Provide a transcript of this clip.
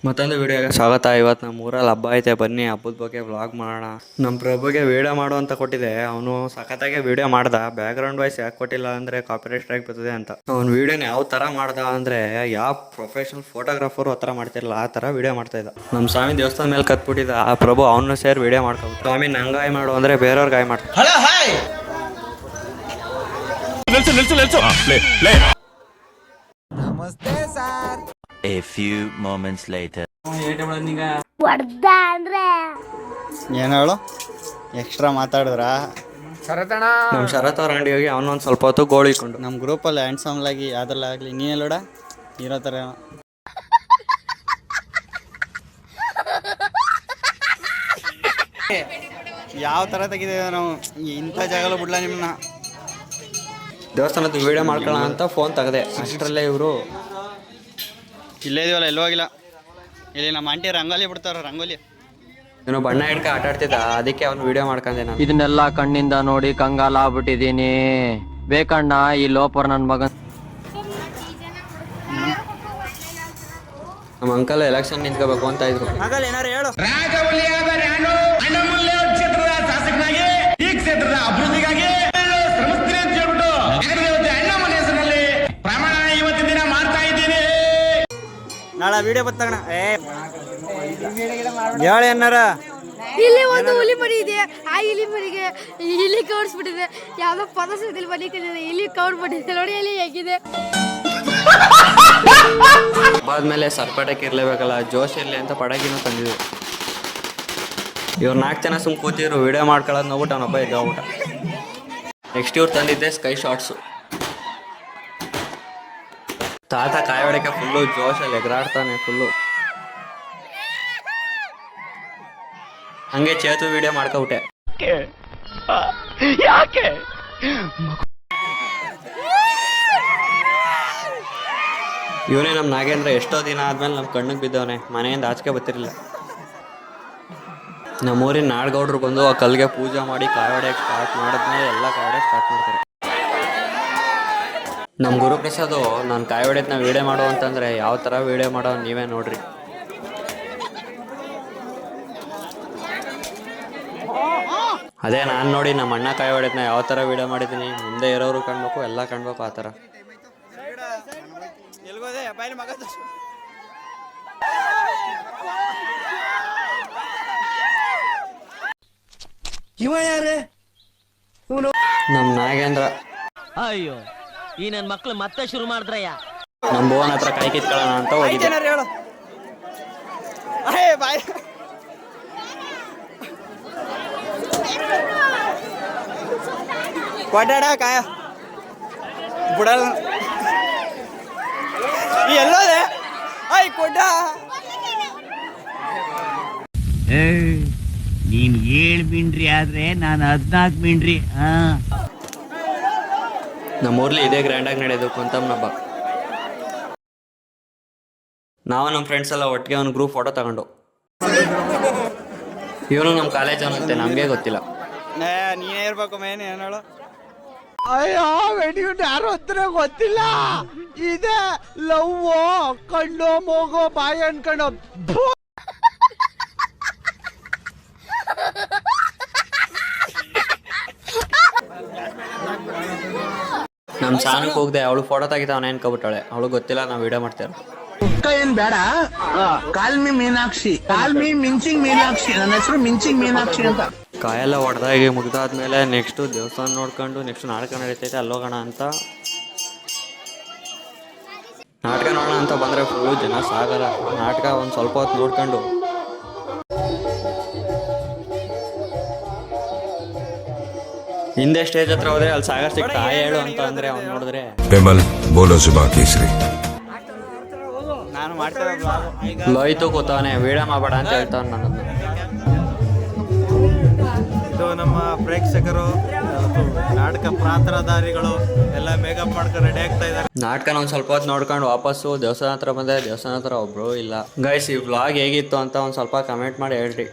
ಮತ್ತೊಂದು ವಿಡಿಯೋಗೆ ಸ್ವಾಗತ. ಇವತ್ತು ನಮ್ಮ ಊರಲ್ಲಿ ಹಬ್ಬ ಐತೆ, ಬನ್ನಿ ಹಬ್ಬದ ಬಗ್ಗೆ ವ್ಲಾಗ್ ಮಾಡೋಣ. ನಮ್ಮ ಪ್ರಭುಗೆ ವಿಡಿಯೋ ಮಾಡು ಅಂತ ಕೊಟ್ಟಿದೆ, ಅವನು ಸಖತ್ತಾಗೆ ವಿಡಿಯೋ ಮಾಡ್ದ. ಬ್ಯಾಕ್ಗ್ರೌಂಡ್ ವಾಯ್ಸ್ ಯಾಕೆ ಕೊಟ್ಟಿಲ್ಲ ಅಂದರೆ ಕಾಪಿರೈಟ್ ಸ್ಟ್ರೈಕ್ ಬರ್ತದೆ ಅಂತ. ಅವ್ನು ವಿಡಿಯೋನ ಯಾವ ಥರ ಮಾಡ್ದ ಅಂದರೆ ಯಾವ ಪ್ರೊಫೆಷನಲ್ ಫೋಟೋಗ್ರಾಫರು ಆ ಥರ ಮಾಡ್ತಿರಲ್ಲ ಆ ಥರ ವಿಡಿಯೋ ಮಾಡ್ತಾ ಇದ್ದ. ನಮ್ಮ ಸ್ವಾಮಿ ದೇವಸ್ಥಾನ ಮೇಲೆ ಕತ್ಬಿಟ್ಟಿದ್ದ, ಆ ಪ್ರಭು ಅವನು ಸೇರಿ ವಿಡಿಯೋ ಮಾಡ್ಕೊಂಡು ಸ್ವಾಮಿ ನಂಗೆ ಗಾಯ ಮಾಡು ಅಂದರೆ ಬೇರೆಯವ್ರಿಗೆ ಗಾಯ ಮಾಡ್ತಾರೆ. ನಮಸ್ತೆ sir. A few moments later. ಏನು ಹೇಳು, ಎಕ್ಸ್ಟ್ರಾ ಮಾತಾಡಿದ್ರ? ನಮ್ಮ ಶರತ್ ಅವ್ರ ಅಂಗಡಿ ಹೋಗಿ ಅವನೊಂದು ಸ್ವಲ್ಪ ಹೊತ್ತು ಗೋಳು ಇಕ್ಕೊಂಡು ನಮ್ಮ ಗ್ರೂಪಲ್ಲಿ ಹ್ಯಾಂಡ್ಸಮ್ಲಾಗಿ ಯಾವ್ದ್ರಲ್ಲಾಗಲಿ ನೀನೆಲ್ಲೋಡ ಇರೋ ಥರ ಯಾವ ಥರ ತೆಗಿದ್ದೇವೆ ನಾವು. ಇಂಥ ಜಾಗಲು ಬಿಡ್ಲ ನಿಮ್ಮನ್ನ. ದೇವಸ್ಥಾನದ ವಿಡಿಯೋ ಮಾಡ್ಕೊಳ್ಳೋಣ ಅಂತ ಫೋನ್ ತೆಗೆದೆ, ಅಷ್ಟರಲ್ಲೇ ಇವರು ಇಲ್ಲೇ ಇದೀವಲ್ಲ, ಎಲ್ಲೂ ಹೋಗಿಲ್ಲ. ಇಲ್ಲಿ ನಮ್ಮ ಆಂಟಿ ರಂಗೋಲಿ ಬಿಡ್ತಾರ, ರಂಗೋಲಿ ಇವನು ಬಣ್ಣ ಹಿಡ್ಕ ಆಟ ಆಡ್ತಿದ್ದ, ಅದಕ್ಕೆ ಅವ್ನು ವಿಡಿಯೋ ಮಾಡ್ಕೊಂಡೆ ನಾನು. ಇದನ್ನೆಲ್ಲ ಕಣ್ಣಿಂದ ನೋಡಿ ಕಂಗಾಲ ಆಗ್ಬಿಟ್ಟಿದೀನಿ. ಬೇಕಣ್ಣ ಈ ಲೋಪರ್ ನನ್ ಮಗನ್. ನಮ್ಮ ಅಂಕಲ್ ಎಲೆಕ್ಷನ್ ನಿಂತ್ಕೋಬೇಕು ಅಂತ ಇದ್ರು. ಆಗಲ್ಲ ಏನಾರು ಹೇಳು. ನಾಳೆ ವಿಡಿಯೋ ಬತ್ತಗಣ. ಹೇಳಿ ಏನಾರ. ಇಲ್ಲಿ ಒಂದು ಹುಲಿ ಮರಿ ಇದೆ, ಆ ಇಲಿ ಮರಿಗೆ ಇಲಿ ಕೌಡ್ಸ್ಬಿಟ್ಟಿದೆ. ಯಾವ್ದೋ ಪದಸದಲ್ಲಿ ಮನೆ ಕಲಿದೆ, ಇಲಿ ಕೌಡ್ಬಿಟ್ಟಿದೆ. ನೋಡಿ ಅಲ್ಲಿ ಹೇಗಿದೆ. ಆದ್ಮೇಲೆ ಸರ್ಪಟಕ್ಕೆ ಇರ್ಲೇಬೇಕಲ್ಲ, ಜೋಶ್ ಇರ್ಲಿ ಅಂತ ಪಟಾಕಿನೂ ತಂದಿದ್ರು. ಇವ್ರು 4 ಜನ ಸುಮ್ ಕೂತಿದ್ರು, ವಿಡಿಯೋ ಮಾಡ್ಕೊಳ್ಳೋದು ನೋಡ್ಬಿಟ್ಟು ಅವನೊಬ್ಬ ಇದ್ದ. ನೆಕ್ಸ್ಟ್ ಇವ್ರು ತಂದಿದ್ದೆ ಸ್ಕೈ ಶಾಟ್ಸು. ತಾತ ಕಾಯಿ ಹೊಡಕ್ಕೆ ಫುಲ್ಲು ಜೋಶಲ್ಲಿ ಎಗರಾಡ್ತಾನೆ ಫುಲ್ಲು. ಹಂಗೆ ಚೇತು ವಿಡಿಯೋ ಮಾಡ್ಕೊಬಿಟ್ಟೆ. ಇವನೇ ನಮ್ಮ ನಾಗೇಂದ್ರ. ಎಷ್ಟೋ ದಿನ ಆದ್ಮೇಲೆ ನಮ್ಮ ಕಣ್ಣಿಗೆ ಬಿದ್ದವನೆ, ಮನೆಯಿಂದ ಆಚೆಗೆ ಬರ್ತಿರ್ಲಿಲ್ಲ. ನಮ್ಮೂರಿನ ನಾಡಗೌಡರು ಬಂದು ಆ ಕಲ್ಗೆ ಪೂಜೆ ಮಾಡಿ ಕಾಯಿ ಹೊಡೆಯಕ್ಕೆ ಸ್ಟಾರ್ಟ್ ಮಾಡಿದ್ಮೇಲೆ ಎಲ್ಲ ಕಾಯಿ ಹೊಡೆಯಕ್ಕೆ ಸ್ಟಾರ್ಟ್ ಮಾಡ್ತಾರೆ. ನಮ್ಮ ಗುರುಪ್ರಸಾದ್ ನಾನು ಕಾಯಿ ಹೊಡೆಯಕ್ಕೆ ನಾವು ವಿಡಿಯೋ ಮಾಡೋ ಅಂತಂದರೆ ಯಾವ ಥರ ವಿಡಿಯೋ ಮಾಡೋ ನೀವೇ ನೋಡ್ರಿ. ಅದೇ ನಾನು ನೋಡಿ ನಮ್ಮ ಅಣ್ಣ ಕಾಯಿ ಹೊಡೆಯಕ್ಕೆ ಯಾವ ಥರ ವಿಡಿಯೋ ಮಾಡಿದ್ದೀನಿ, ಮುಂದೆ ಇರೋರು ಕಾಣಬೇಕು, ಎಲ್ಲ ಕಾಣಬೇಕು ಆ ಥರ. ನಮ್ಮ ನಾಗೇಂದ್ರ. ಅಯ್ಯೋ ಈ ನನ್ ಮಕ್ಳು ಮತ್ತೆ ಶುರು ಮಾಡಿದ್ರಯ್ಯ. ನಮ್ಮ ಭುವನ್ ಹತ್ರ ಕೈ ಕಿತ್ಕೊಳ್ಳೋಣ ಅಂತ ಹೋಗಿದ್ದೆ. ಹೇಳು. ಬಾಯ್ ಕೊಟ್ಟಾಡ ಕಾಯ ಬಿಡಲ್ಲ. ಎಲ್ಲೋದೆ? ಕೊಟ್ಟ. ನೀನ್ 7 ಮಿಂಡ್ರಿ ಆದ್ರೆ ನಾನು 14 ಮಿಂಡ್ರಿ. ನಮ್ಮೂರ್ಲಿ ಇದೇ ಗ್ರ್ಯಾಂಡಾಗಿ ನಡೆಯೋದು ಕುಂತಮ್ಮನ ಹಬ್ಬ. ನಾವು ನಮ್ಮ ಫ್ರೆಂಡ್ಸ್ ಎಲ್ಲ ಒಟ್ಟಿಗೆ ಒಂದು ಗ್ರೂಪ್ ಫೋಟೋ ತಗೊಂಡು. ಇವನು ನಮ್ಮ ಕಾಲೇಜ್ ಅವನಂತೆ, ನಮಗೆ ಗೊತ್ತಿಲ್ಲ. ನೀನೇ ಇರ್ಬೇಕು ಮೇನ್. ಏನು ಹೇಳು. ಅಯ್ಯೋ ವೆಡಿಯೂಟ್ ಯಾರು ಹತ್ರ ಗೊತ್ತಿಲ್ಲ. ಇದೆ ಲವ್ ಕಣ್ಣು ಮೂಗು ಬಾಯಿ ಅನ್ಕೊಂಡು ನಮ್ಮ ಸಾನಕ್ಕೆ ಹೋಗದೆ ಅವಳು ಫೋಟೋ ತೆಗಿತಾ ಅವನ ಅನ್ಕೊಬಿಟ್ಟಾಳೆ. ಅವಳು ಗೊತ್ತಿಲ್ಲ ನಾವು ವಿಡಿಯೋ ಮಾಡ್ತೇವೆ. ಏನ್ ಬೇಡ. ಕಾಲ್ಮಿ ಮೀನಾಕ್ಷಿ, ಕಾಲ್ಮಿ ಮಿಂಚಿಂಗ್ ಮೀನಾಕ್ಷಿ. ನನ್ನ ಹೆಸರು ಮಿಂಚಿಂಗ್ ಮೀನಾಕ್ಷಿ ಅಂತ. ಕಾಯೆಲ್ಲ ಹೊಡೆದಾಗಿ ಮುಗ್ದಾದ್ಮೇಲೆ ನೆಕ್ಸ್ಟು ದೇವಸ್ಥಾನ ನೋಡ್ಕೊಂಡು ನೆಕ್ಸ್ಟ್ ನಾಟಕ ನಡೀತೈತೆ, ಅಲ್ಲೋಗೋಣ ಅಂತ. ನಾಟಕ ನೋಡೋಣ ಅಂತ ಬಂದರೆ ಫುಲ್ಲು ಜನ ಸಾಗಲ್ಲ. ನಾಟಕ ಒಂದು ಸ್ವಲ್ಪ ಹೊತ್ತು ನೋಡ್ಕೊಂಡು ಹಿಂದೆ ಸ್ಟೇಜ್ ಹತ್ರ ಹೋದ್ರೆ ಅಲ್ಲಿ ಸಾಗರ್ ಸಿಗ್ತಾ ಹೇಳು ಅಂತ ಅಂದರೆ ಅವ್ನು ನೋಡಿದ್ರೆ ಬಿಮಲ್ ಬೋಲೋ ಜುಬಾ ಕೇಸರಿ. ನಾನು ಮಾಡ್ತೇವೆ ಲೋಯ್ತು ಕೂತವನೆ, ವಿಡಿಯೋ ಮಾಡಬೇಡ ಅಂತ ಹೇಳ್ತಾವ ನನ್ನನ್ನು. ಇದು ನಮ್ಮ ಪ್ರೇಕ್ಷಕರು, ನಾಟಕ ಪಾತ್ರಧಾರಿಗಳು ಎಲ್ಲ ಮೇಕಪ್ ಮಾಡ್ಕೊಂಡು ರೆಡಿ ಆಗ್ತಾ ಇದ್ದಾರೆ. ನಾಟಕನ ಒಂದು ಸ್ವಲ್ಪ ಹೊತ್ತು ನೋಡ್ಕೊಂಡು ವಾಪಸ್ಸು ದೇವಸ್ಥಾನ ಹತ್ರ ಬಂದೆ. ದೇವಸ್ಥಾನ ಹತ್ರ ಒಬ್ರು ಇಲ್ಲ. ಗೈಸ್, ಈ ವ್ಲಾಗ್ ಹೇಗಿತ್ತು ಅಂತ ಒಂದು ಸ್ವಲ್ಪ ಕಮೆಂಟ್ ಮಾಡಿ ಹೇಳ್ರಿ.